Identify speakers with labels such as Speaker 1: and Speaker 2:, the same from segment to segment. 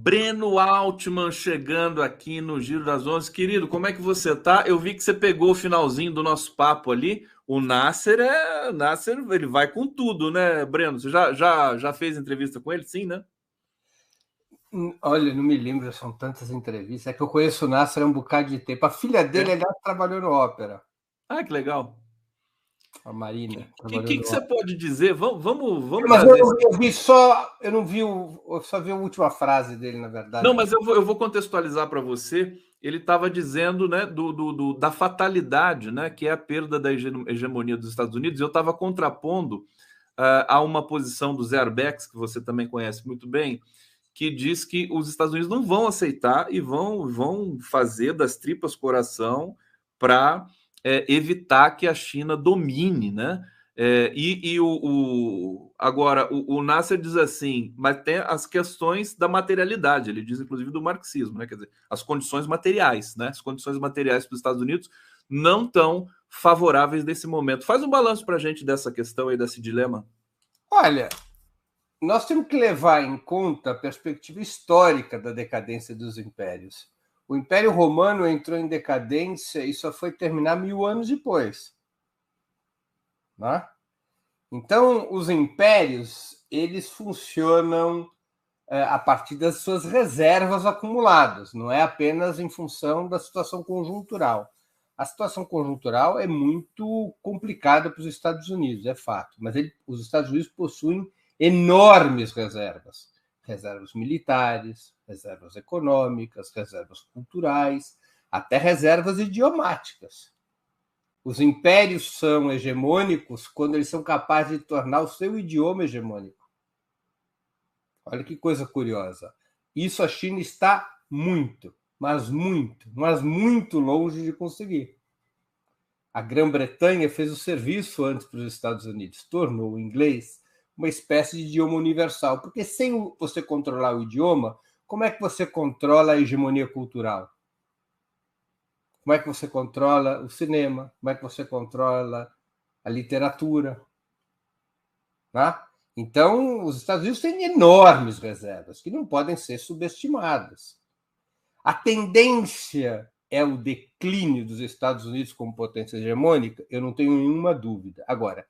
Speaker 1: Breno Altman chegando aqui no Giro das Onze. Querido, como é que você tá? Eu vi que você pegou o finalzinho do nosso papo ali. O Nasser, ele vai com tudo, né, Breno? Você já fez entrevista com ele? Sim, né?
Speaker 2: Olha, não me lembro, são tantas entrevistas. É que eu conheço o Nasser há um bocado de tempo. A filha dele,
Speaker 1: É?
Speaker 2: aliás, trabalhou no Ópera.
Speaker 1: Ah, que legal.
Speaker 2: A Marina
Speaker 1: O que,
Speaker 2: trabalhou
Speaker 1: que,
Speaker 2: no
Speaker 1: que você
Speaker 2: Ópera.
Speaker 1: pode dizer? Vamos
Speaker 2: Mas
Speaker 1: trazer esse.
Speaker 2: eu vi só, eu não vi eu só vi a última frase dele, na
Speaker 1: Não,
Speaker 2: verdade.
Speaker 1: mas eu vou contextualizar para você. Ele estava dizendo, né, da fatalidade, né, que é a perda da hegemonia dos Estados Unidos. Eu estava contrapondo a uma posição do Zé Arbex, que você também conhece muito bem, que diz que os Estados Unidos não vão aceitar e vão fazer das tripas coração para evitar que a China domine, né? Agora o Nasser diz assim, mas tem as questões da materialidade, ele diz inclusive do marxismo, né? Quer dizer, as condições materiais, né? As condições materiais para os Estados Unidos não estão favoráveis nesse momento. Faz um balanço para a gente dessa questão aí, desse dilema.
Speaker 2: Olha, nós temos que levar em conta a perspectiva histórica da decadência dos impérios. O Império Romano entrou em decadência e só foi terminar 1000 anos depois. Né? Então, os impérios, eles funcionam a partir das suas reservas acumuladas, não é apenas em função da situação conjuntural. A situação conjuntural é muito complicada para os Estados Unidos, é fato, mas os Estados Unidos possuem enormes reservas. Reservas militares, reservas econômicas, reservas culturais, até reservas idiomáticas. Os impérios são hegemônicos quando eles são capazes de tornar o seu idioma hegemônico. Olha que coisa curiosa. Isso a China está muito, mas muito longe de conseguir. A Grã-Bretanha fez o serviço antes para os Estados Unidos, tornou o inglês uma espécie de idioma universal, porque sem você controlar o idioma, como é que você controla a hegemonia cultural? Como é que você controla o cinema? Como é que você controla a literatura? Tá? Então, os Estados Unidos têm enormes reservas que não podem ser subestimadas. A tendência é o declínio dos Estados Unidos como potência hegemônica? Eu não tenho nenhuma dúvida. Agora,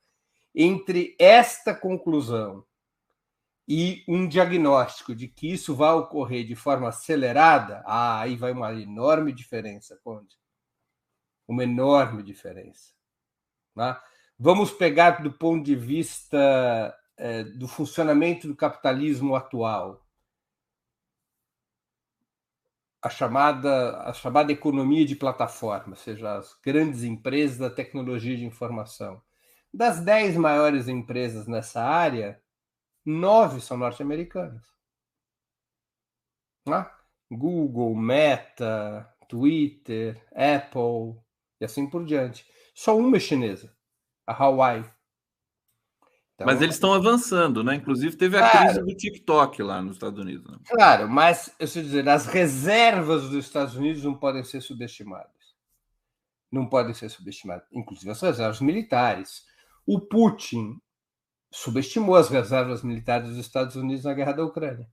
Speaker 2: entre esta conclusão e um diagnóstico de que isso vai ocorrer de forma acelerada, aí vai uma enorme diferença, Conde. Uma enorme diferença. Né? Vamos pegar do ponto de vista do funcionamento do capitalismo atual. A chamada economia de plataforma, ou seja, as grandes empresas da tecnologia de informação. Das 10 maiores empresas nessa área, 9 são norte-americanas. Né? Google, Meta, Twitter, Apple e assim por diante. Só uma é chinesa, a Huawei.
Speaker 1: Mas
Speaker 2: Então,
Speaker 1: eles estão avançando, né? Inclusive teve a crise
Speaker 2: claro,
Speaker 1: do TikTok lá nos Estados Unidos. Né?
Speaker 2: claro, mas eu sei dizer, as reservas dos Estados Unidos não podem ser subestimadas. Não podem ser subestimadas, inclusive as reservas militares. O Putin subestimou as reservas militares dos Estados Unidos na guerra da Ucrânia.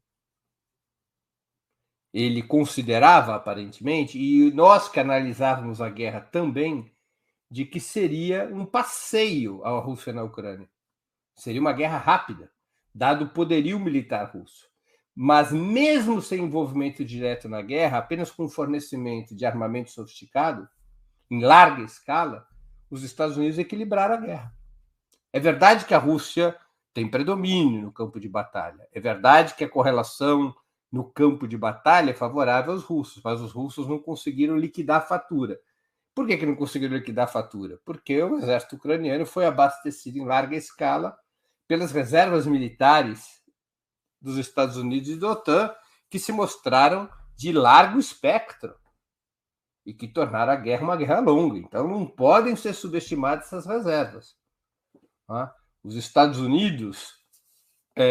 Speaker 2: Ele considerava, aparentemente, e nós que analisávamos a guerra também, de que seria um passeio à Rússia na Ucrânia. Seria uma guerra rápida, dado o poderio militar russo. Mas, mesmo sem envolvimento direto na guerra, apenas com fornecimento de armamento sofisticado, em larga escala, os Estados Unidos equilibraram a guerra. É verdade que a Rússia tem predomínio no campo de batalha. É verdade que a correlação no campo de batalha é favorável aos russos, mas os russos não conseguiram liquidar a fatura. Por que não conseguiram liquidar a fatura? Porque o exército ucraniano foi abastecido em larga escala pelas reservas militares dos Estados Unidos e da OTAN, que se mostraram de largo espectro e que tornaram a guerra uma guerra longa. Então, não podem ser subestimadas essas reservas. Tá? Os Estados Unidos,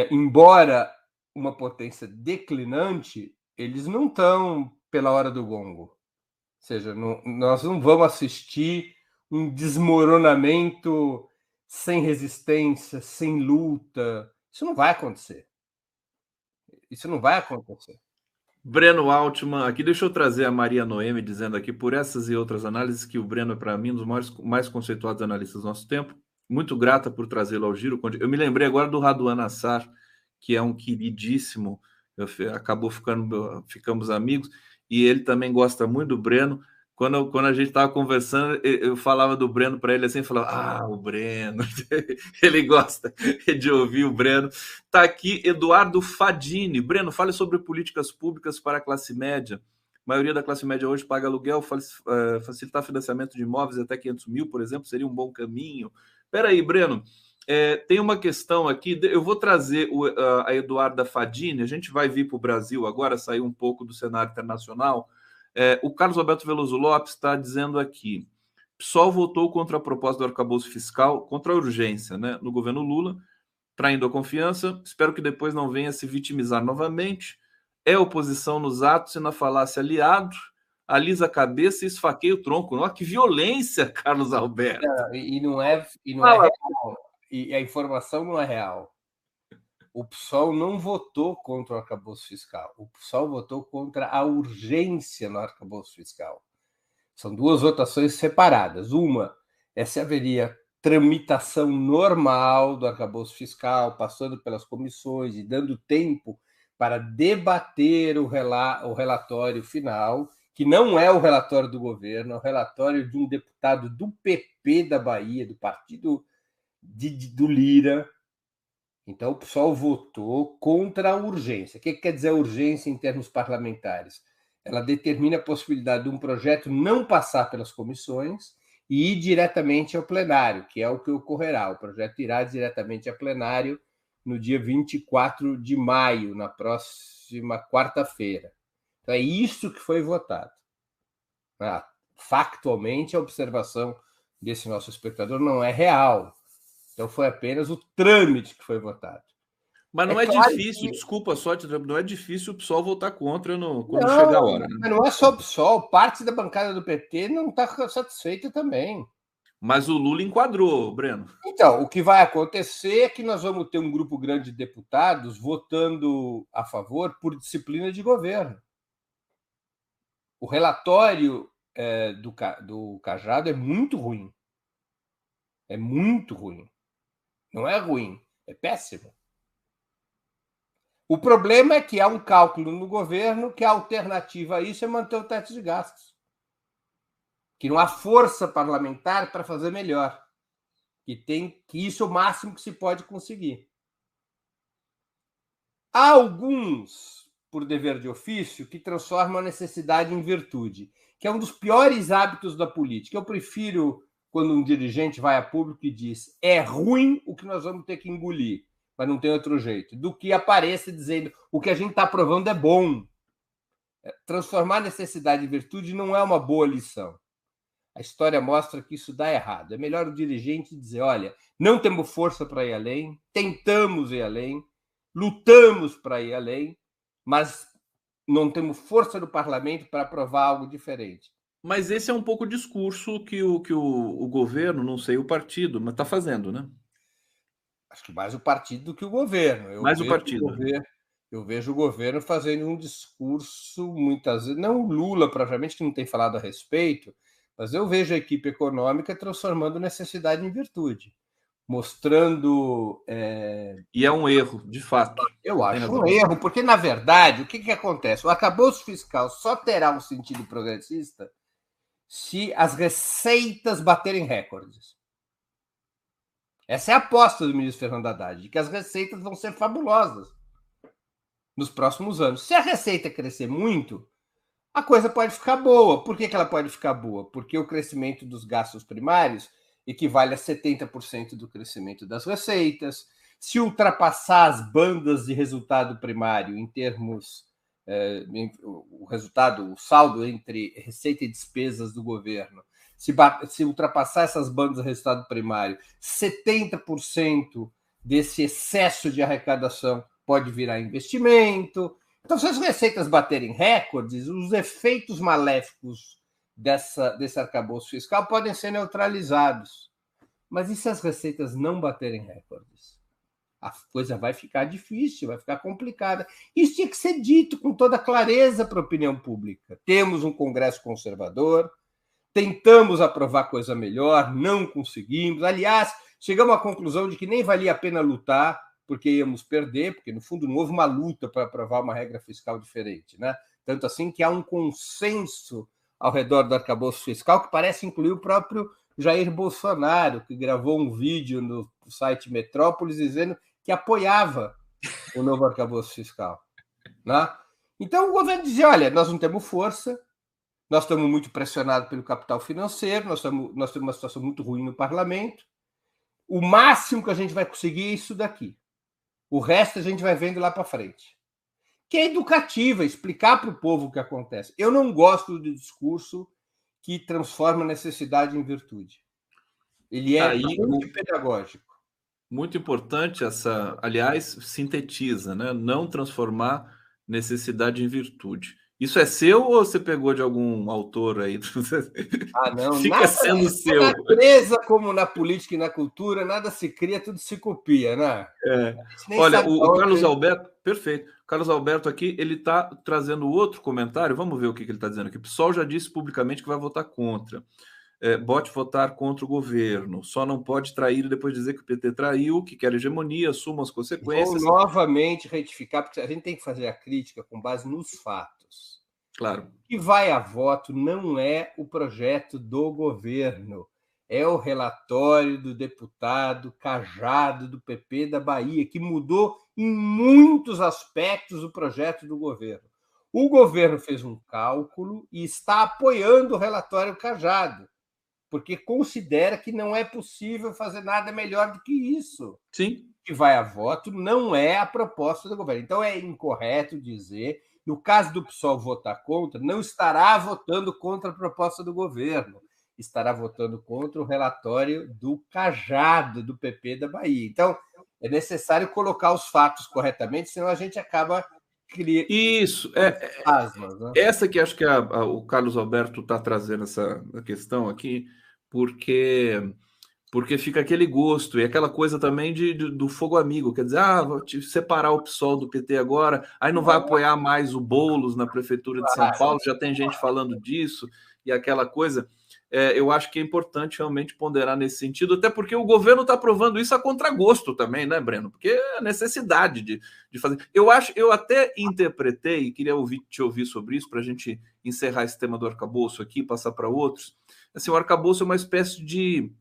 Speaker 2: embora uma potência declinante, eles não estão pela hora do gongo. Ou seja, nós não vamos assistir um desmoronamento sem resistência, sem luta. Isso não vai acontecer. Isso não vai acontecer.
Speaker 1: Breno Altman, aqui deixa eu trazer a Maria Noemi dizendo aqui, por essas e outras análises, que o Breno é, para mim, um dos mais conceituados analistas do nosso tempo. Muito grata por trazê-lo ao Giro. Eu me lembrei agora do Raduan Nassar, que é um queridíssimo, ficamos amigos, e ele também gosta muito do Breno. Quando a gente estava conversando, eu falava do Breno para ele assim, falava, o Breno, ele gosta de ouvir o Breno. Está aqui Eduardo Fadini. Breno, fale sobre políticas públicas para a classe média. A maioria da classe média hoje paga aluguel, facilitar financiamento de imóveis até 500 mil, por exemplo, seria um bom caminho. Espera aí, Breno, tem uma questão aqui, eu vou trazer a Eduarda Fadini, a gente vai vir para o Brasil agora, sair um pouco do cenário internacional. O Carlos Alberto Veloso Lopes está dizendo aqui, PSOL votou contra a proposta do arcabouço fiscal, contra a urgência, né, no governo Lula, traindo a confiança. Espero que depois não venha se vitimizar novamente. É oposição nos atos e na falácia aliado. Alisa a cabeça e esfaqueia o tronco. Olha que violência, Carlos Alberto.
Speaker 2: Não é real. E a informação não é real. O PSOL não votou contra o arcabouço fiscal. O PSOL votou contra a urgência no arcabouço fiscal. São duas votações separadas. Uma é se haveria tramitação normal do arcabouço fiscal, passando pelas comissões e dando tempo para debater o relatório final, que não é o relatório do governo, é o relatório de um deputado do PP da Bahia, do partido do Lira. Então, o PSOL votou contra a urgência. O que quer dizer a urgência em termos parlamentares? Ela determina a possibilidade de um projeto não passar pelas comissões e ir diretamente ao plenário, que é o que ocorrerá. O projeto irá diretamente a plenário no dia 24 de maio, na próxima quarta-feira. Então, é isso que foi votado. Factualmente, a observação desse nosso espectador não é real. Então, foi apenas o trâmite que foi votado.
Speaker 1: Mas não é difícil, desculpa só, não é difícil o PSOL votar contra quando chegar a hora. Né?
Speaker 2: Mas não é só o PSOL, parte da bancada do PT não está satisfeita também.
Speaker 1: Mas o Lula enquadrou, Breno.
Speaker 2: Então, o que vai acontecer é que nós vamos ter um grupo grande de deputados votando a favor por disciplina de governo. O relatório do Cajado é muito ruim. É muito ruim. Não é ruim, é péssimo. O problema é que há um cálculo no governo que a alternativa a isso é manter o teto de gastos. Que não há força parlamentar para fazer melhor. Que isso é o máximo que se pode conseguir. Há alguns, por dever de ofício, que transformam a necessidade em virtude, que é um dos piores hábitos da política. Eu prefiro quando um dirigente vai a público e diz é ruim o que nós vamos ter que engolir, mas não tem outro jeito, do que apareça dizendo o que a gente está aprovando é bom. Transformar necessidade em virtude não é uma boa lição. A história mostra que isso dá errado. É melhor o dirigente dizer, olha, não temos força para ir além, tentamos ir além, lutamos para ir além, mas não temos força do parlamento para aprovar algo diferente.
Speaker 1: Mas esse é um pouco o discurso que o governo, não sei o partido, mas está fazendo, né?
Speaker 2: Acho que mais o partido do que o governo.
Speaker 1: Mais o partido.
Speaker 2: Eu vejo o governo fazendo um discurso, muitas vezes, não o Lula, propriamente, que não tem falado a respeito, mas eu vejo a equipe econômica transformando necessidade em virtude, mostrando...
Speaker 1: E é um erro, de fato.
Speaker 2: Eu acho um erro, porque, na verdade, o que acontece? O arcabouço fiscal só terá um sentido progressista se as receitas baterem recordes. Essa é a aposta do ministro Fernando Haddad, de que as receitas vão ser fabulosas nos próximos anos. Se a receita crescer muito, a coisa pode ficar boa. Por que ela pode ficar boa? Porque o crescimento dos gastos primários equivale a 70% do crescimento das receitas. Se ultrapassar as bandas de resultado primário em termos o saldo entre receita e despesas do governo, se ultrapassar essas bandas de resultado primário, 70% desse excesso de arrecadação pode virar investimento. Então, se as receitas baterem recordes, os efeitos maléficos desse arcabouço fiscal podem ser neutralizados. Mas e se as receitas não baterem recordes? a coisa vai ficar difícil, vai ficar complicada. Isso tinha que ser dito com toda clareza para a opinião pública. Temos um Congresso conservador, tentamos aprovar coisa melhor, não conseguimos. Aliás, chegamos à conclusão de que nem valia a pena lutar, porque íamos perder, porque, no fundo, não houve uma luta para aprovar uma regra fiscal diferente, né? Tanto assim que há um consenso ao redor do arcabouço fiscal que parece incluir o próprio Jair Bolsonaro, que gravou um vídeo no site Metrópolis dizendo que apoiava o novo arcabouço fiscal, né? Então, o governo dizia, olha, nós não temos força, nós estamos muito pressionados pelo capital financeiro, nós temos uma situação muito ruim no parlamento, o máximo que a gente vai conseguir é isso daqui. O resto a gente vai vendo lá para frente. Que é educativa, explicar para o povo o que acontece. Eu não gosto do discurso que transforma necessidade em virtude. Ele é muito pedagógico.
Speaker 1: Muito importante essa, aliás, sintetiza, né? Não transformar necessidade em virtude. Isso é seu ou você pegou de algum autor aí?
Speaker 2: Não.
Speaker 1: Fica sendo seu.
Speaker 2: Na natureza, como na política e na cultura, nada se cria, tudo se copia, né?
Speaker 1: Olha, o Carlos Alberto, perfeito. O Carlos Alberto aqui, ele está trazendo outro comentário. Vamos ver o que ele está dizendo aqui. O PSOL já disse publicamente que vai votar contra. Bote votar contra o governo. Só não pode trair e depois dizer que o PT traiu, que quer hegemonia, assuma as consequências.
Speaker 2: Vou novamente retificar, porque a gente tem que fazer a crítica com base nos fatos.
Speaker 1: Claro.
Speaker 2: O que vai a voto não é o projeto do governo, é o relatório do deputado Cajado, do PP da Bahia, que mudou em muitos aspectos o projeto do governo. O governo fez um cálculo e está apoiando o relatório Cajado, porque considera que não é possível fazer nada melhor do que isso.
Speaker 1: Sim.
Speaker 2: O que vai a voto não é a proposta do governo. Então, é incorreto dizer, no caso do PSOL votar contra, não estará votando contra a proposta do governo, estará votando contra o relatório do Cajado, do PP da Bahia. Então, é necessário colocar os fatos corretamente, senão a gente acaba criando...
Speaker 1: Isso,
Speaker 2: asmas, né?
Speaker 1: Essa que acho que o Carlos Alberto está trazendo essa questão aqui, porque fica aquele gosto e aquela coisa também do fogo amigo, quer dizer, vou te separar o PSOL do PT agora, aí não vai apoiar mais o Boulos na prefeitura de São Paulo, já tem gente falando disso, e aquela coisa. Eu acho que é importante realmente ponderar nesse sentido, até porque o governo está aprovando isso a contragosto também, né, Breno? Porque é a necessidade de fazer. Eu até interpretei, e queria te ouvir sobre isso, para a gente encerrar esse tema do arcabouço aqui, passar para outros. Assim, o arcabouço é uma espécie de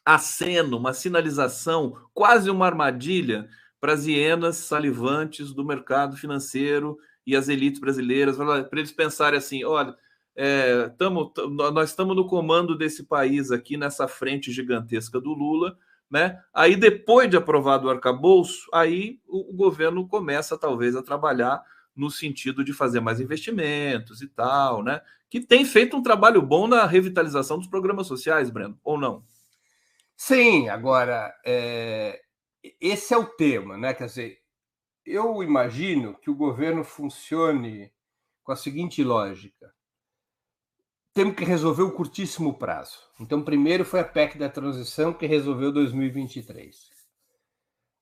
Speaker 1: aceno, uma sinalização, quase uma armadilha para as hienas salivantes do mercado financeiro e as elites brasileiras, para eles pensarem assim, olha, nós estamos no comando desse país aqui, nessa frente gigantesca do Lula, né? Aí, depois de aprovado o arcabouço, aí o governo começa, talvez, a trabalhar no sentido de fazer mais investimentos e tal, né? Que tem feito um trabalho bom na revitalização dos programas sociais, Breno, ou não?
Speaker 2: Sim, agora, esse é o tema, né? Quer dizer, eu imagino que o governo funcione com a seguinte lógica. Temos que resolver o curtíssimo prazo. Então, primeiro foi a PEC da transição, que resolveu 2023.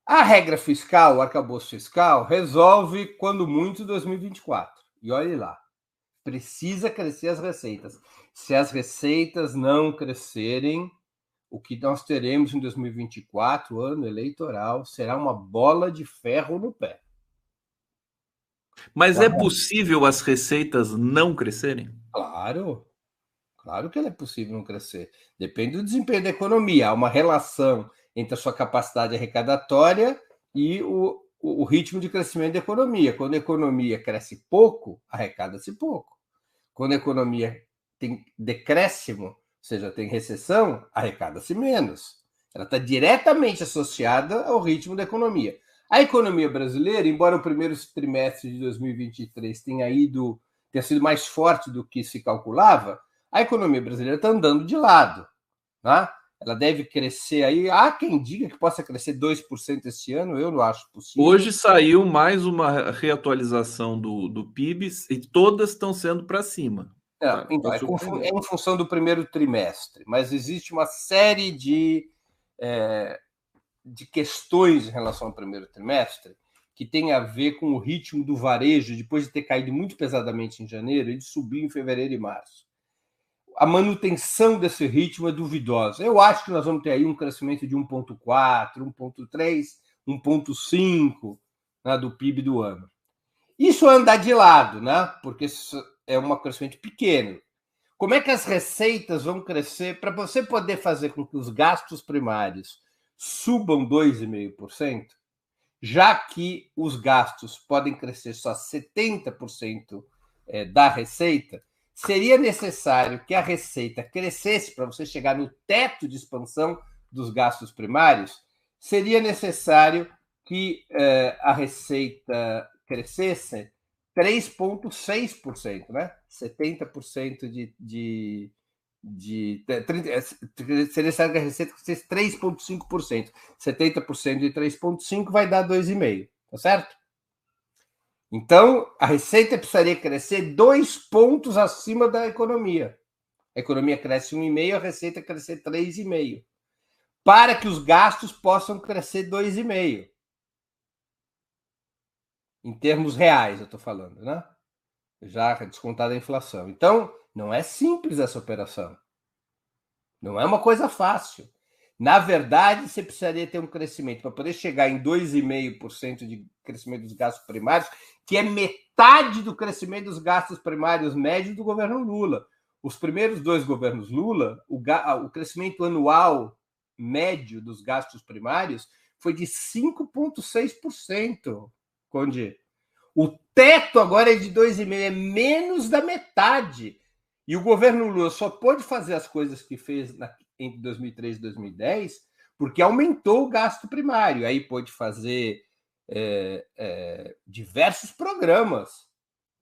Speaker 2: A regra fiscal, o arcabouço fiscal, resolve, quando muito, 2024. E olhe lá, precisa crescer as receitas. Se as receitas não crescerem, o que nós teremos em 2024, ano eleitoral, será uma bola de ferro no pé.
Speaker 1: Mas é possível as receitas não crescerem?
Speaker 2: Claro que é possível não crescer. Depende do desempenho da economia. Há uma relação entre a sua capacidade arrecadatória e o ritmo de crescimento da economia. Quando a economia cresce pouco, arrecada-se pouco. Quando a economia tem decréscimo, ou seja, tem recessão, arrecada-se menos. Ela está diretamente associada ao ritmo da economia. A economia brasileira, embora o primeiro trimestre de 2023 tenha sido mais forte do que se calculava, a economia brasileira está andando de lado. Tá? Ela deve crescer aí. Há quem diga que possa crescer 2% este ano, eu não acho possível.
Speaker 1: Hoje saiu mais uma reatualização do PIB e todas estão sendo para cima.
Speaker 2: Então, é em função do primeiro trimestre, mas existe uma série de de questões em relação ao primeiro trimestre, que tem a ver com o ritmo do varejo, depois de ter caído muito pesadamente em janeiro, ele subiu em fevereiro e março. A manutenção desse ritmo é duvidosa. Eu acho que nós vamos ter aí um crescimento de 1,4, 1,3, 1,5, né, do PIB do ano. Isso anda de lado, né? Porque é um crescimento pequeno. Como é que as receitas vão crescer para você poder fazer com que os gastos primários subam 2,5%, já que os gastos podem crescer só 70% da receita? Seria necessário que a receita crescesse para você chegar no teto de expansão dos gastos primários, seria necessário que a receita crescesse 3,6%, né? 70% seria necessário que a receita crescesse 3,5%. 70% de 3,5% vai dar 2,5%, tá certo? Então, a receita precisaria crescer 2 pontos acima da economia. A economia cresce 1,5%, a receita crescer 3,5%. Para que os gastos possam crescer 2,5%. Em termos reais, eu estou falando, né? Já descontada a inflação. Então, não é simples essa operação. Não é uma coisa fácil. Na verdade, você precisaria ter um crescimento para poder chegar em 2,5% de crescimento dos gastos primários, que é metade do crescimento dos gastos primários médios do governo Lula. Os primeiros 2 governos Lula, o crescimento anual médio dos gastos primários foi de 5,6%, Conde. O teto agora é de 2,5%, é menos da metade. E o governo Lula só pôde fazer as coisas que fez entre 2003 e 2010 porque aumentou o gasto primário. Aí pôde fazer diversos programas,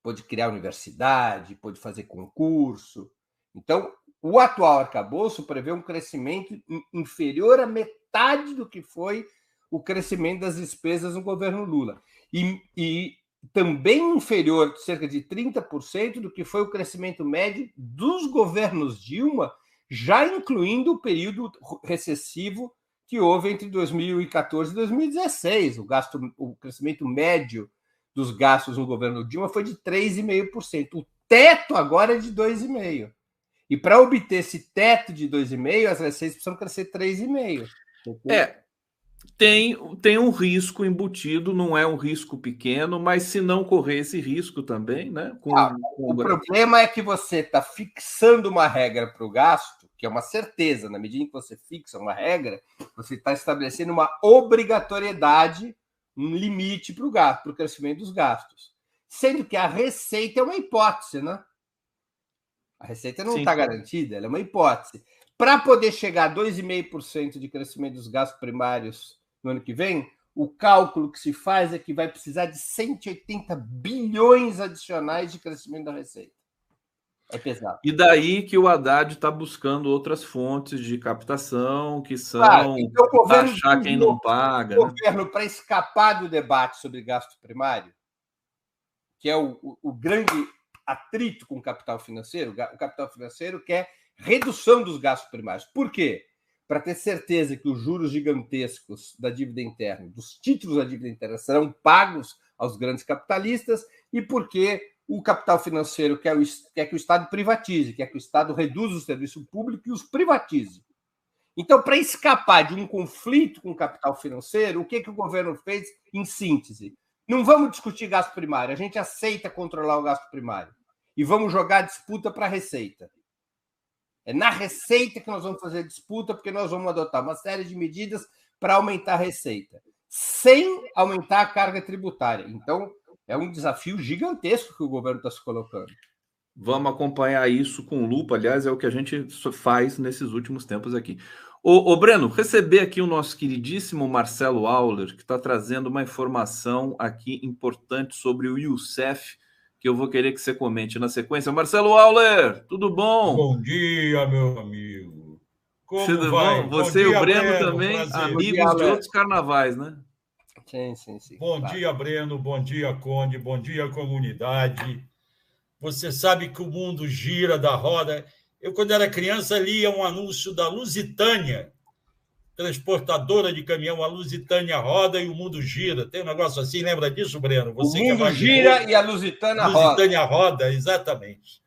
Speaker 2: pôde criar universidade, pôde fazer concurso. Então, o atual arcabouço prevê um crescimento inferior à metade do que foi o crescimento das despesas no governo Lula. E também inferior, cerca de 30%, do que foi o crescimento médio dos governos Dilma, já incluindo o período recessivo que houve entre 2014 e 2016. O crescimento médio dos gastos no governo Dilma foi de 3,5%. O teto agora é de 2,5%. E para obter esse teto de 2,5%, as receitas precisam crescer 3,5%.
Speaker 1: Tem um risco embutido, não é um risco pequeno, mas se não correr esse risco também, né?
Speaker 2: O problema é que você está fixando uma regra para o gasto, que é uma certeza. Na medida em que você fixa uma regra, você está estabelecendo uma obrigatoriedade, um limite para o gasto, para o crescimento dos gastos. Sendo que a receita é uma hipótese, né? A receita não está garantida, ela é uma hipótese. Para poder chegar a 2,5% de crescimento dos gastos primários no ano que vem, o cálculo que se faz é que vai precisar de 180 bilhões adicionais de crescimento da receita. É pesado.
Speaker 1: E daí que o Haddad está buscando outras fontes de captação, que são
Speaker 2: então,
Speaker 1: taxar quem não paga.
Speaker 2: O governo, para escapar do debate sobre gasto primário, que é o grande atrito com o capital financeiro, o capital financeiro quer redução dos gastos primários. Por quê? Para ter certeza que os juros gigantescos da dívida interna, dos títulos da dívida interna, serão pagos aos grandes capitalistas, e porque o capital financeiro quer que o Estado privatize, quer que o Estado reduza o serviço público e os privatize. Então, para escapar de um conflito com o capital financeiro, o que o governo fez em síntese? Não vamos discutir gasto primário, a gente aceita controlar o gasto primário e vamos jogar a disputa para a receita. É na receita que nós vamos fazer a disputa, porque nós vamos adotar uma série de medidas para aumentar a receita, sem aumentar a carga tributária. Então, é um desafio gigantesco que o governo está se colocando.
Speaker 1: Vamos acompanhar isso com lupa, aliás, é o que a gente faz nesses últimos tempos aqui. Ô Breno, receber aqui o nosso queridíssimo Marcelo Auler, que está trazendo uma informação aqui importante sobre o Youssef, que eu vou querer que você comente na sequência. Marcelo Auler, tudo bom?
Speaker 3: Bom dia, meu amigo.
Speaker 1: Como tudo vai? Bom? Você e o Breno também, prazer. Amigos de outros carnavais, né?
Speaker 2: Sim.
Speaker 3: Bom dia, Breno. Bom dia, Conde. Bom dia, comunidade. Você sabe que o mundo gira da roda. Eu, quando era criança, lia um anúncio da Lusitânia. transportadora de caminhão, a Lusitânia roda e o mundo gira. Tem um negócio assim, lembra disso, Breno?
Speaker 2: O mundo gira e a Lusitânia roda.
Speaker 3: Lusitânia roda, exatamente.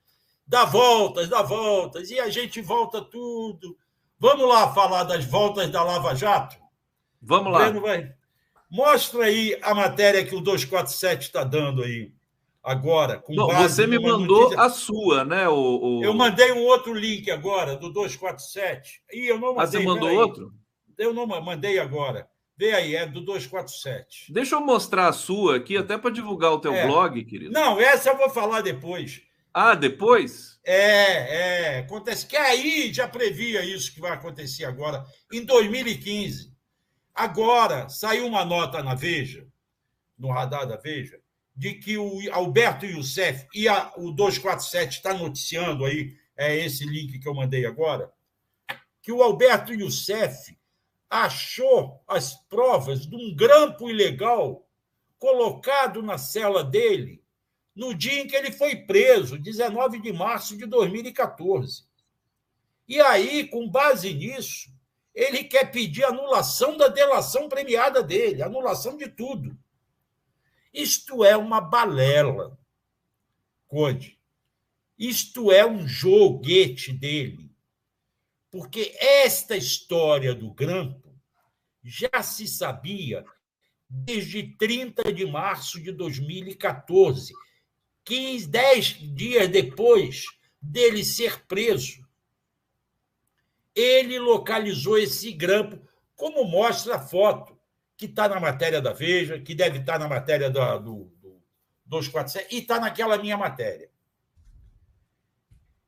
Speaker 3: Dá voltas, e a gente volta tudo. Vamos lá falar das voltas da Lava Jato?
Speaker 1: Vamos lá.
Speaker 3: Breno vai... Mostra aí a matéria que o 247 está dando aí agora. Com
Speaker 1: Não,
Speaker 3: base
Speaker 1: você me
Speaker 3: numa
Speaker 1: mandou
Speaker 3: notícia...
Speaker 1: a sua, né?
Speaker 3: Eu mandei um outro link agora, do 247. Ih, eu não mandei.
Speaker 1: Você mandou outro?
Speaker 3: Eu não mandei agora. Vê aí, é do 247.
Speaker 1: Deixa eu mostrar a sua aqui, até para divulgar o teu blog, querido.
Speaker 3: Não, essa eu vou falar depois.
Speaker 1: Ah, depois?
Speaker 3: Acontece que aí já previa isso que vai acontecer agora, em 2015. Agora, saiu uma nota na Veja, no radar da Veja, de que o Alberto Youssef, e o 247 está noticiando aí, é esse link que eu mandei agora, que o Alberto Youssef achou as provas de um grampo ilegal colocado na cela dele no dia em que ele foi preso, 19 de março de 2014. E aí, com base nisso, ele quer pedir anulação da delação premiada dele, anulação de tudo. Isto é uma balela, Conde. Isto é um joguete dele. Porque esta história do grampo já se sabia desde 30 de março de 2014, 10 dias depois dele ser preso. Ele localizou esse grampo, como mostra a foto, que está na matéria da Veja, que deve estar na matéria do 247, e está naquela minha matéria.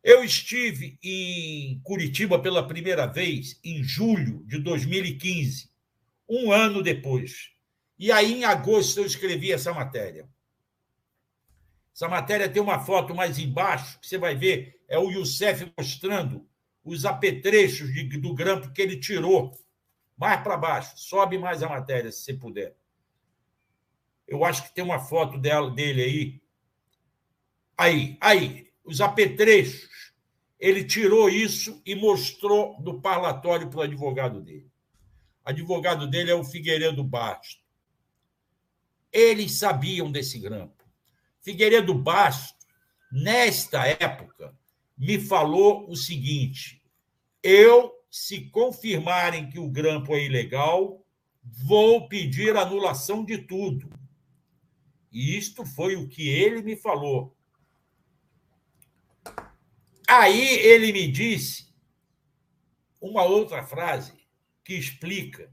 Speaker 3: Eu estive em Curitiba pela primeira vez em julho de 2015, um ano depois. E aí, em agosto, eu escrevi essa matéria. Essa matéria tem uma foto mais embaixo, que você vai ver, é o Youssef mostrando os apetrechos do grampo que ele tirou. Mais para baixo, sobe mais a matéria, se você puder. Eu acho que tem uma foto dele aí. Aí, os apetrechos. Ele tirou isso e mostrou no parlatório para o advogado dele. O advogado dele é o Figueiredo Basto. Eles sabiam desse grampo. Figueiredo Basto, nesta época, me falou o seguinte: se confirmarem que o grampo é ilegal, vou pedir anulação de tudo. E isto foi o que ele me falou. Aí ele me disse uma outra frase que explica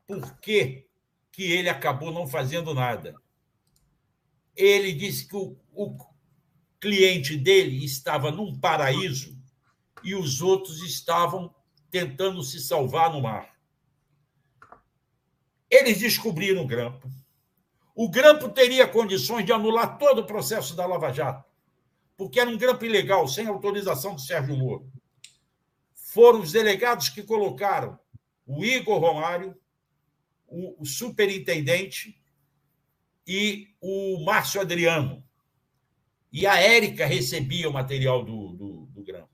Speaker 3: por que ele acabou não fazendo nada. Ele disse que o cliente dele estava num paraíso e os outros estavam tentando se salvar no mar. Eles descobriram o grampo. O grampo teria condições de anular todo o processo da Lava Jato, porque era um grampo ilegal, sem autorização do Sérgio Moro. Foram os delegados que colocaram o Igor Romário, o superintendente e o Márcio Adriano. E a Érica recebia o material do grampo.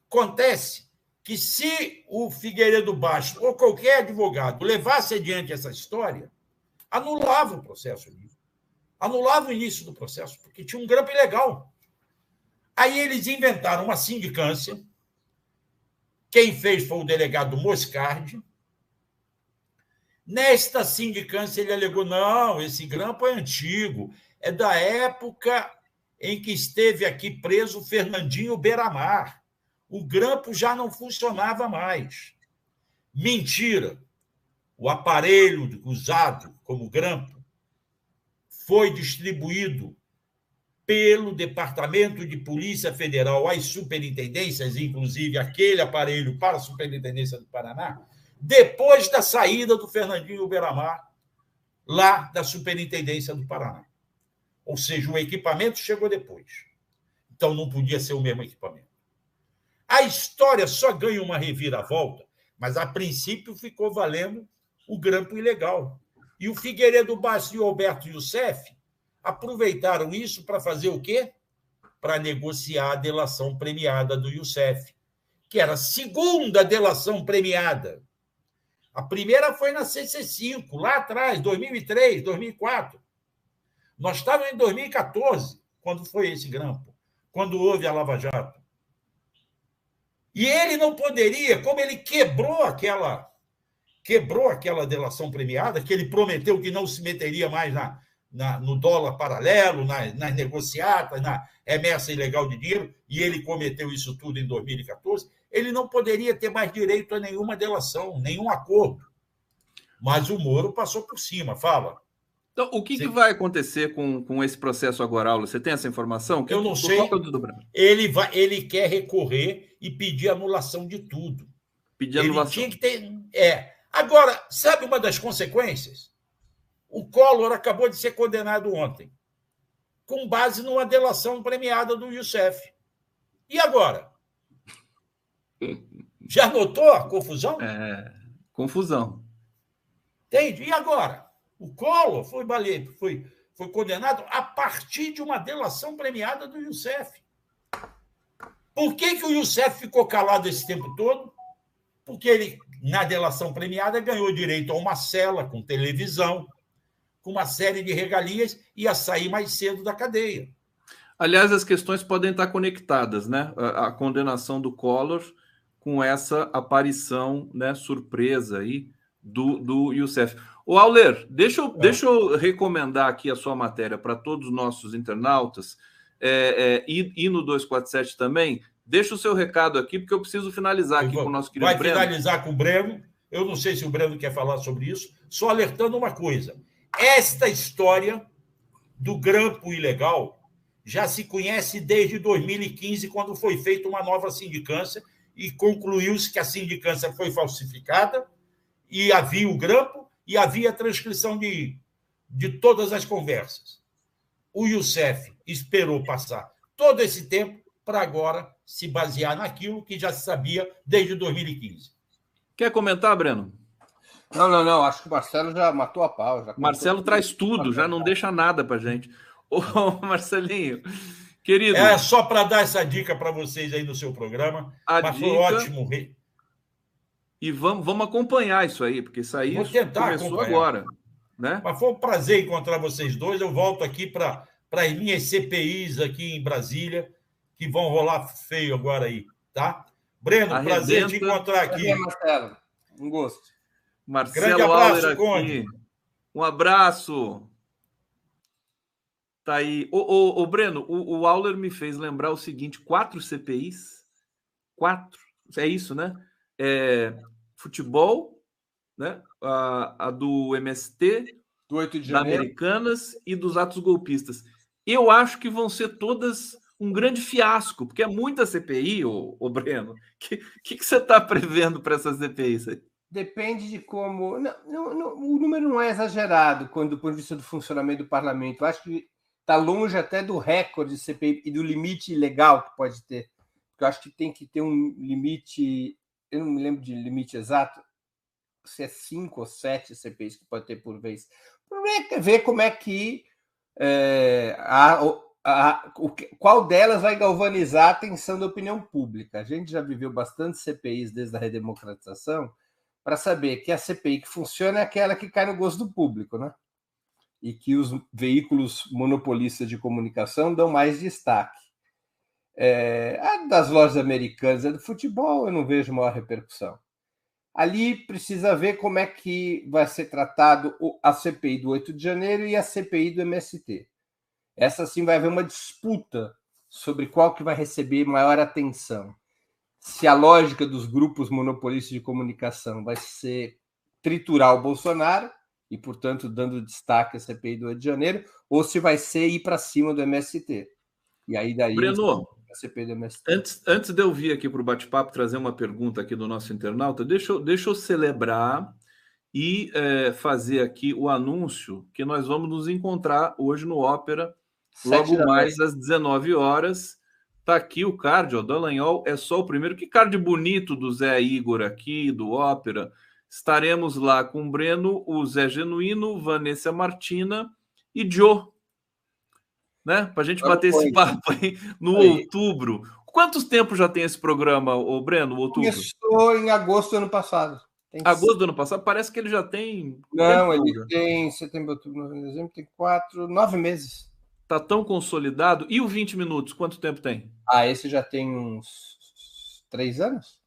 Speaker 3: Acontece que, se o Figueiredo Basto ou qualquer advogado levasse adiante essa história, anulava o processo, anulava o início do processo, porque tinha um grampo ilegal. Aí eles inventaram uma sindicância. Quem fez foi o delegado Moscardi. Nesta sindicância, ele alegou: não, esse grampo é antigo, é da época em que esteve aqui preso o Fernandinho Beiramar. O grampo já não funcionava mais. Mentira. O aparelho usado como grampo foi distribuído pelo Departamento de Polícia Federal às superintendências, inclusive aquele aparelho para a Superintendência do Paraná, depois da saída do Fernandinho Beiramar, lá da Superintendência do Paraná. Ou seja, o equipamento chegou depois. Então, não podia ser o mesmo equipamento. A história só ganha uma reviravolta, mas, a princípio, ficou valendo o grampo ilegal. E o Figueiredo Basto e o Alberto Youssef aproveitaram isso para fazer o quê? Para negociar a delação premiada do Youssef. que era a segunda delação premiada. A primeira foi na CC5, lá atrás, 2003, 2004. Nós estávamos em 2014, quando foi esse grampo, quando houve a Lava Jato. E ele não poderia, como ele quebrou aquela delação premiada, que ele prometeu que não se meteria mais no dólar paralelo, nas negociatas, na remessa ilegal de dinheiro, e ele cometeu isso tudo em 2014, ele não poderia ter mais direito a nenhuma delação, nenhum acordo. Mas o Moro passou por cima, fala.
Speaker 1: Então, o que vai acontecer com esse processo agora, Aula? Você tem essa informação?
Speaker 3: Eu não sei. Ele quer recorrer e pedir anulação de tudo.
Speaker 1: Pedir anulação.
Speaker 3: Tinha que ter... Agora, sabe uma das consequências? O Collor acabou de ser condenado ontem, com base numa delação premiada do Youssef. E agora? Já notou a confusão?
Speaker 1: Confusão.
Speaker 3: Entende? E agora? O Collor foi condenado a partir de uma delação premiada do Youssef. Por que o Youssef ficou calado esse tempo todo? Porque ele, na delação premiada, ganhou direito a uma cela com televisão, com uma série de regalias, e ia sair mais cedo da cadeia.
Speaker 1: Aliás, as questões podem estar conectadas, né? A condenação do Collor com essa aparição, né, surpresa aí do Youssef. Ô, Auler, deixa eu recomendar aqui a sua matéria para todos os nossos internautas, e no 247 também. Deixa o seu recado aqui, porque eu preciso finalizar aqui com o nosso querido Breno.
Speaker 3: Vai finalizar com o Breno. Eu não sei se o Breno quer falar sobre isso, só alertando uma coisa. Esta história do grampo ilegal já se conhece desde 2015, quando foi feita uma nova sindicância e concluiu-se que a sindicância foi falsificada e havia o grampo e havia a transcrição de todas as conversas. O Youssef esperou passar todo esse tempo para agora se basear naquilo que já se sabia desde 2015.
Speaker 1: Quer comentar, Breno?
Speaker 2: Não. Acho que o Marcelo já matou a pau.
Speaker 1: Marcelo traz tudo, já não deixa nada para gente. Ô, Marcelinho, querido...
Speaker 3: Só para dar essa dica para vocês aí no seu programa. Mas foi ótimo.
Speaker 1: E vamos acompanhar isso aí, porque isso aí começou agora. Né?
Speaker 3: Mas foi um prazer encontrar vocês dois. Eu volto aqui para as minhas CPIs aqui em Brasília, que vão rolar feio agora aí, tá? Breno, prazer te encontrar aqui.
Speaker 2: Marcelo, um gosto.
Speaker 1: Marcelo
Speaker 3: grande abraço,
Speaker 1: Auler
Speaker 3: Conde.
Speaker 1: Aqui. Um abraço. Tá aí. Ô, Breno, o Auler me fez lembrar o seguinte: 4 CPIs. 4. É isso, né? Futebol, né? A do MST,
Speaker 2: do 8 de
Speaker 1: da
Speaker 2: janeiro,
Speaker 1: Americanas e dos atos golpistas. Eu acho que vão ser todas um grande fiasco, porque é muita CPI, ô Breno. O que você está prevendo para essas CPIs aí?
Speaker 2: Depende de como... o número não é exagerado do ponto de vista do funcionamento do parlamento. Eu acho que está longe até do recorde de CPI e do limite legal que pode ter. Porque eu acho que tem que ter um limite... Eu não me lembro de limite exato, se é 5 ou 7 CPIs que pode ter por vez. O problema é ver como é que... qual delas vai galvanizar a atenção da opinião pública. A gente já viveu bastante CPIs desde a redemocratização para saber que a CPI que funciona é aquela que cai no gosto do público, né? E que os veículos monopolistas de comunicação dão mais destaque. A das lojas americanas, a do futebol, eu não vejo maior repercussão. Ali precisa ver como é que vai ser tratado a CPI do 8 de janeiro e a CPI do MST. Essa sim vai haver uma disputa sobre qual que vai receber maior atenção. Se a lógica dos grupos monopolistas de comunicação vai ser triturar o Bolsonaro e, portanto, dando destaque à CPI do 8 de janeiro, ou se vai ser ir para cima do MST. E aí daí
Speaker 1: Breno,
Speaker 2: a CPI do MST.
Speaker 1: Antes de eu vir aqui para o bate-papo trazer uma pergunta aqui do nosso internauta, deixa eu celebrar e fazer aqui o anúncio que nós vamos nos encontrar hoje no Ópera, logo mais às 19 horas. Está aqui o card, ó, Dallagnol é só o primeiro. Que card bonito do Zé Igor aqui, do Ópera. Estaremos lá com o Breno, o Zé Genuíno, Vanessa Martina e Joe, né? Para a gente bater esse papo aí no outubro. Quantos tempos já tem esse programa, o Breno? Outubro?
Speaker 2: Começou em agosto do ano passado.
Speaker 1: Agosto do ano passado? Parece que ele já tem...
Speaker 2: Não, ele tem setembro, outubro, novembro, dezembro, tem 9 meses.
Speaker 1: Está tão consolidado. E o 20 minutos, quanto tempo tem?
Speaker 2: Esse já tem uns 3 anos.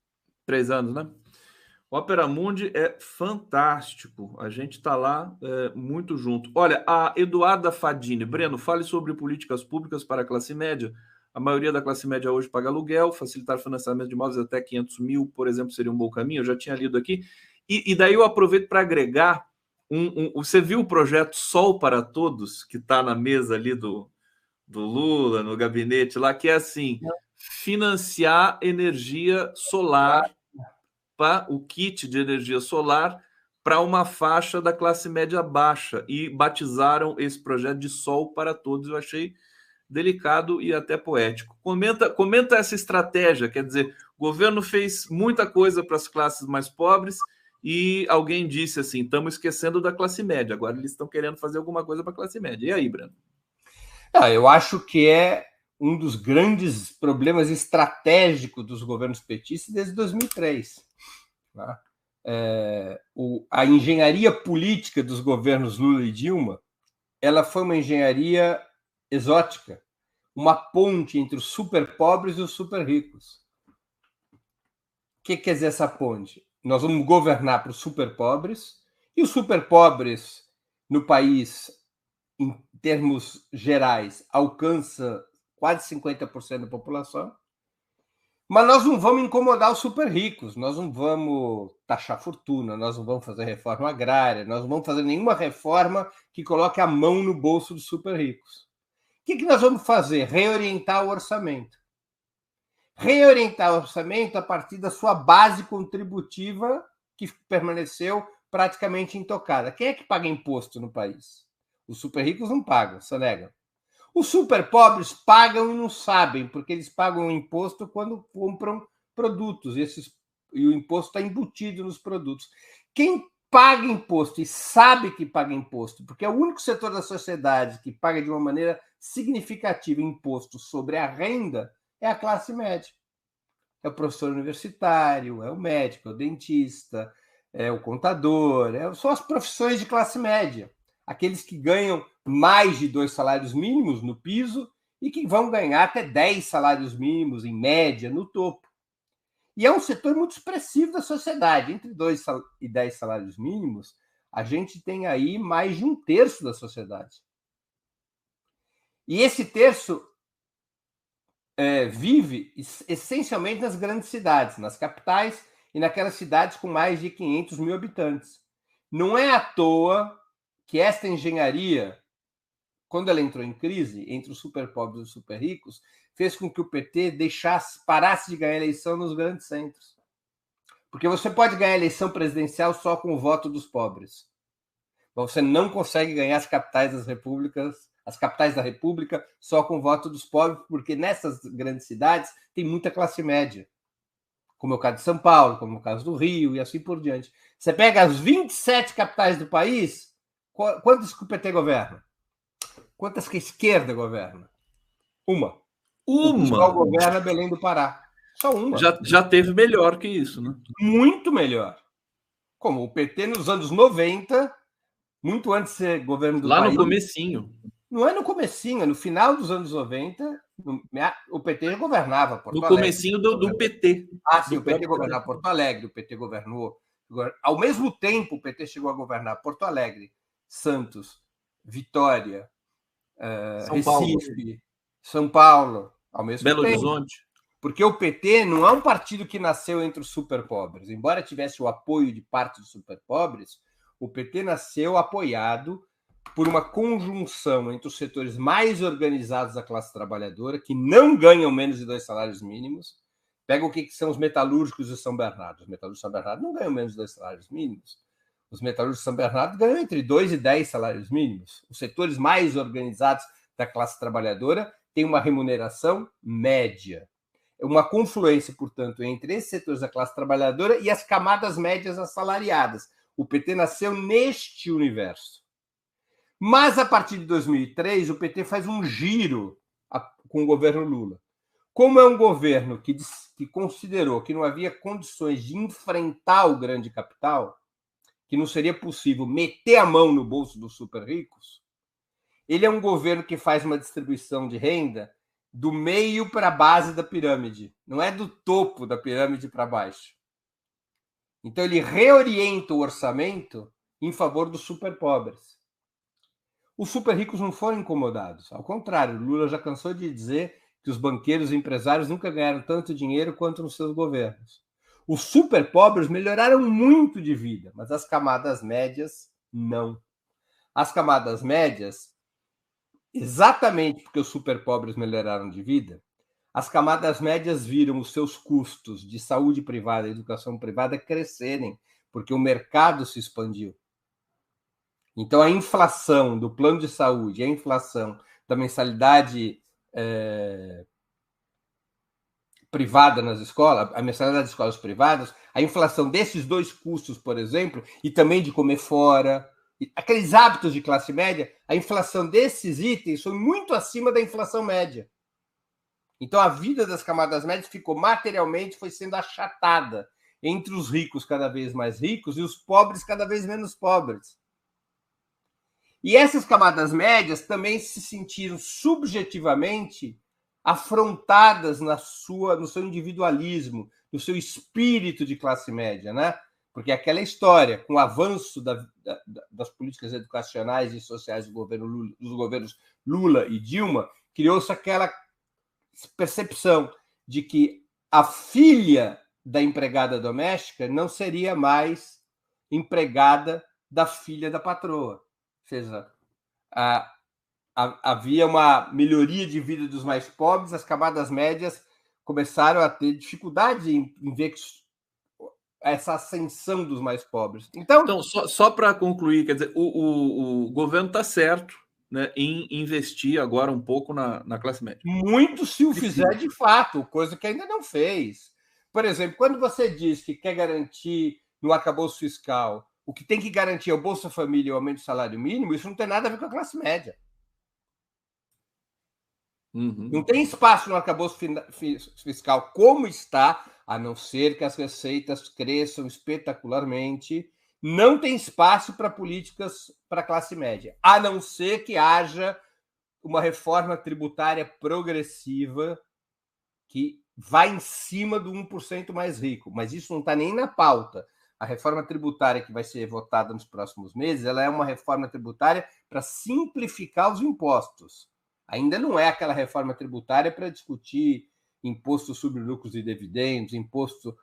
Speaker 1: 3 anos, né? O Opera Mundi é fantástico. A gente está lá muito junto. Olha, a Eduarda Fadini. Breno, fale sobre políticas públicas para a classe média. A maioria da classe média hoje paga aluguel. Facilitar o financiamento de imóveis até 500 mil, por exemplo, seria um bom caminho. Eu já tinha lido aqui. E daí eu aproveito para agregar você viu o projeto Sol para Todos, que está na mesa ali do Lula, no gabinete lá, que é assim, financiar energia solar, para o kit de energia solar para uma faixa da classe média baixa. E batizaram esse projeto de Sol para Todos. Eu achei delicado e até poético. Comenta essa estratégia, quer dizer, o governo fez muita coisa para as classes mais pobres e alguém disse assim, estamos esquecendo da classe média, agora eles estão querendo fazer alguma coisa para a classe média. E aí, Breno?
Speaker 2: Eu acho que é um dos grandes problemas estratégicos dos governos petistas desde 2003. Tá? A engenharia política dos governos Lula e Dilma, ela foi uma engenharia exótica, uma ponte entre os super pobres e os super ricos. O que quer dizer essa ponte? Nós vamos governar para os super pobres, e os super pobres no país, em termos gerais, alcança quase 50% da população, mas nós não vamos incomodar os super ricos, nós não vamos taxar fortuna, nós não vamos fazer reforma agrária, nós não vamos fazer nenhuma reforma que coloque a mão no bolso dos super ricos. O que nós vamos fazer? Reorientar o orçamento. Reorientar o orçamento a partir da sua base contributiva, que permaneceu praticamente intocada. Quem é que paga imposto no país? Os super ricos não pagam, só negam. Os super pobres pagam e não sabem, porque eles pagam o imposto quando compram produtos, e o imposto está embutido nos produtos. Quem paga imposto e sabe que paga imposto, porque é o único setor da sociedade que paga de uma maneira significativa imposto sobre a renda, é a classe média. É o professor universitário, é o médico, é o dentista, é o contador, são as profissões de classe média. Aqueles que ganham mais de 2 salários mínimos no piso e que vão ganhar até 10 salários mínimos, em média, no topo. E é um setor muito expressivo da sociedade. Entre 2 e 10 salários mínimos, a gente tem aí mais de 1/3 da sociedade. E esse terço vive essencialmente nas grandes cidades, nas capitais e naquelas cidades com mais de 500 mil habitantes. Não é à toa que esta engenharia, quando ela entrou em crise entre os super pobres e os super ricos, fez com que o PT parasse de ganhar eleição nos grandes centros. Porque você pode ganhar eleição presidencial só com o voto dos pobres. Mas você não consegue ganhar as capitais da República só com o voto dos pobres, porque nessas grandes cidades tem muita classe média. Como é o caso de São Paulo, como é o caso do Rio e assim por diante. Você pega as 27 capitais do país, quantas que o PT governa? Quantas que a esquerda governa? Uma. O PSOL governa Belém do Pará. Só uma.
Speaker 1: Já teve melhor que isso, né?
Speaker 2: Muito melhor. Como o PT nos anos 90, muito antes de ser governo do país.
Speaker 1: Lá no comecinho.
Speaker 2: Não é no comecinho, é no final dos anos 90, o PT governava Porto Alegre.
Speaker 1: No comecinho do PT.
Speaker 2: Sim, o PT governava Porto Alegre, o PT governou. Ao mesmo tempo, o PT chegou a governar Porto Alegre, Santos, Vitória, Recife, São Paulo, ao mesmo tempo.
Speaker 1: Belo Horizonte.
Speaker 2: Porque o PT não é um partido que nasceu entre os super pobres. Embora tivesse o apoio de parte dos super pobres, o PT nasceu apoiado por uma conjunção entre os setores mais organizados da classe trabalhadora, que não ganham menos de 2 salários mínimos. Pega o que são os metalúrgicos de São Bernardo. Os metalúrgicos de São Bernardo não ganham menos de 2 salários mínimos. Os metalúrgicos de São Bernardo ganham entre 2 e 10 salários mínimos. Os setores mais organizados da classe trabalhadora têm uma remuneração média. É uma confluência, portanto, entre esses setores da classe trabalhadora e as camadas médias assalariadas. O PT nasceu neste universo. Mas, a partir de 2003, o PT faz um giro com o governo Lula. Como é um governo que considerou que não havia condições de enfrentar o grande capital, que não seria possível meter a mão no bolso dos super ricos, ele é um governo que faz uma distribuição de renda do meio para a base da pirâmide, não é do topo da pirâmide para baixo. Então, ele reorienta o orçamento em favor dos super pobres. Os super ricos não foram incomodados. Ao contrário, Lula já cansou de dizer que os banqueiros e empresários nunca ganharam tanto dinheiro quanto nos seus governos. Os super pobres melhoraram muito de vida, mas as camadas médias não. As camadas médias, exatamente porque os super pobres melhoraram de vida, as camadas médias viram os seus custos de saúde privada e educação privada crescerem, porque o mercado se expandiu. Então, a inflação do plano de saúde, a inflação da mensalidade privada nas escolas, a mensalidade das escolas privadas, a inflação desses dois custos, por exemplo, e também de comer fora, aqueles hábitos de classe média, a inflação desses itens foi muito acima da inflação média. Então, a vida das camadas médias ficou materialmente, foi sendo achatada entre os ricos cada vez mais ricos e os pobres cada vez menos pobres. E essas camadas médias também se sentiram subjetivamente afrontadas no seu individualismo, no seu espírito de classe média, né? Porque aquela história, com o avanço das políticas educacionais e sociais dos governos Lula e Dilma, criou-se aquela percepção de que a filha da empregada doméstica não seria mais empregada da filha da patroa. Ou seja, havia uma melhoria de vida dos mais pobres, as camadas médias começaram a ter dificuldade em ver essa ascensão dos mais pobres.
Speaker 1: Então só para concluir, quer dizer, o governo está certo, né, em investir agora um pouco na classe média.
Speaker 2: Muito se o fizer de fato, coisa que ainda não fez. Por exemplo, quando você diz que quer garantir no arcabouço fiscal o que tem que garantir é o Bolsa Família e o aumento do salário mínimo, isso não tem nada a ver com a classe média.
Speaker 1: Uhum.
Speaker 2: Não tem espaço no arcabouço fiscal como está, a não ser que as receitas cresçam espetacularmente. Não tem espaço para políticas para a classe média, a não ser que haja uma reforma tributária progressiva que vai em cima do 1% mais rico. Mas isso não está nem na pauta. A reforma tributária que vai ser votada nos próximos meses, ela é uma reforma tributária para simplificar os impostos. Ainda não é aquela reforma tributária para discutir imposto sobre lucros e dividendos,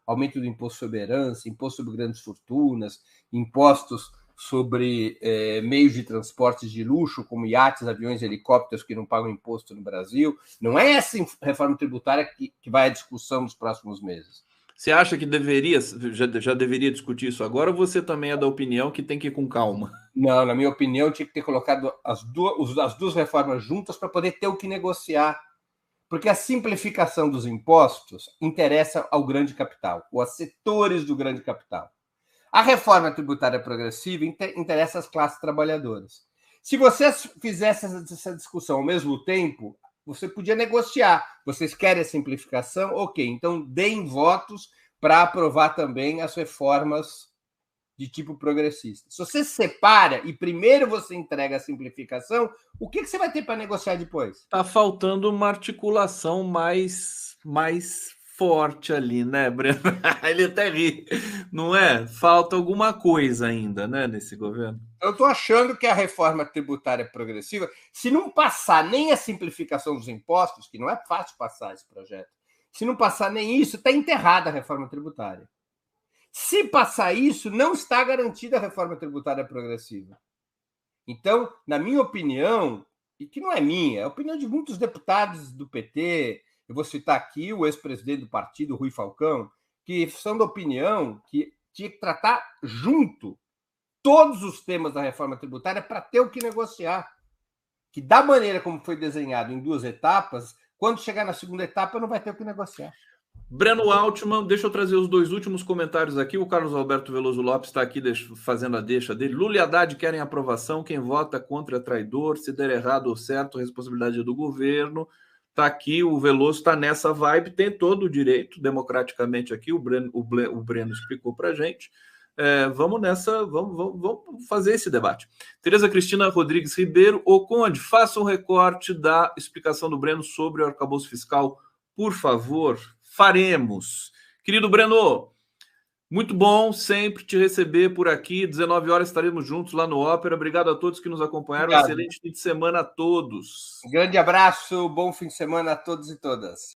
Speaker 2: aumento do imposto sobre herança, imposto sobre grandes fortunas, impostos sobre meios de transporte de luxo, como iates, aviões e helicópteros que não pagam imposto no Brasil. Não é essa reforma tributária que vai à discussão nos próximos meses.
Speaker 1: Você acha que já deveria discutir isso agora, ou você também é da opinião que tem que ir com calma?
Speaker 2: Não, na minha opinião, tinha que ter colocado as duas reformas juntas para poder ter o que negociar. Porque a simplificação dos impostos interessa ao grande capital, ou a setores do grande capital. A reforma tributária progressiva interessa às classes trabalhadoras. Se você fizesse essa discussão ao mesmo tempo, você podia negociar. Vocês querem a simplificação? Ok, então deem votos para aprovar também as reformas de tipo progressista. Se você separa e primeiro você entrega a simplificação, o que você vai ter para negociar depois?
Speaker 1: Está faltando uma articulação mais forte ali, né, Breno? Ele até ri, não é? Falta alguma coisa ainda, né, nesse governo.
Speaker 2: Eu estou achando que a reforma tributária progressiva, se não passar nem a simplificação dos impostos, que não é fácil passar esse projeto, se não passar nem isso, está enterrada a reforma tributária. Se passar isso, não está garantida a reforma tributária progressiva. Então, na minha opinião, e que não é minha, é a opinião de muitos deputados do PT, eu vou citar aqui o ex-presidente do partido, Rui Falcão, que são da opinião que tinha que tratar junto todos os temas da reforma tributária para ter o que negociar. Que da maneira como foi desenhado em duas etapas, quando chegar na segunda etapa não vai ter o que negociar.
Speaker 1: Breno Altman, deixa eu trazer os dois últimos comentários aqui. O Carlos Alberto Veloso Lopes está aqui fazendo a deixa dele. Lula e Haddad querem aprovação, quem vota contra é traidor, se der errado ou certo, responsabilidade é do governo. Está aqui, o Veloso está nessa vibe, tem todo o direito, democraticamente aqui, o Breno explicou para a gente. Vamos nessa, vamos fazer esse debate. Tereza Cristina Rodrigues Ribeiro, ô Conde, faça um recorte da explicação do Breno sobre o arcabouço fiscal, por favor. Faremos. Querido Breno, muito bom sempre te receber por aqui. 19 horas estaremos juntos lá no Ópera. Obrigado a todos que nos acompanharam. Obrigado. Excelente fim de semana a todos.
Speaker 2: Grande abraço, bom fim de semana a todos e todas.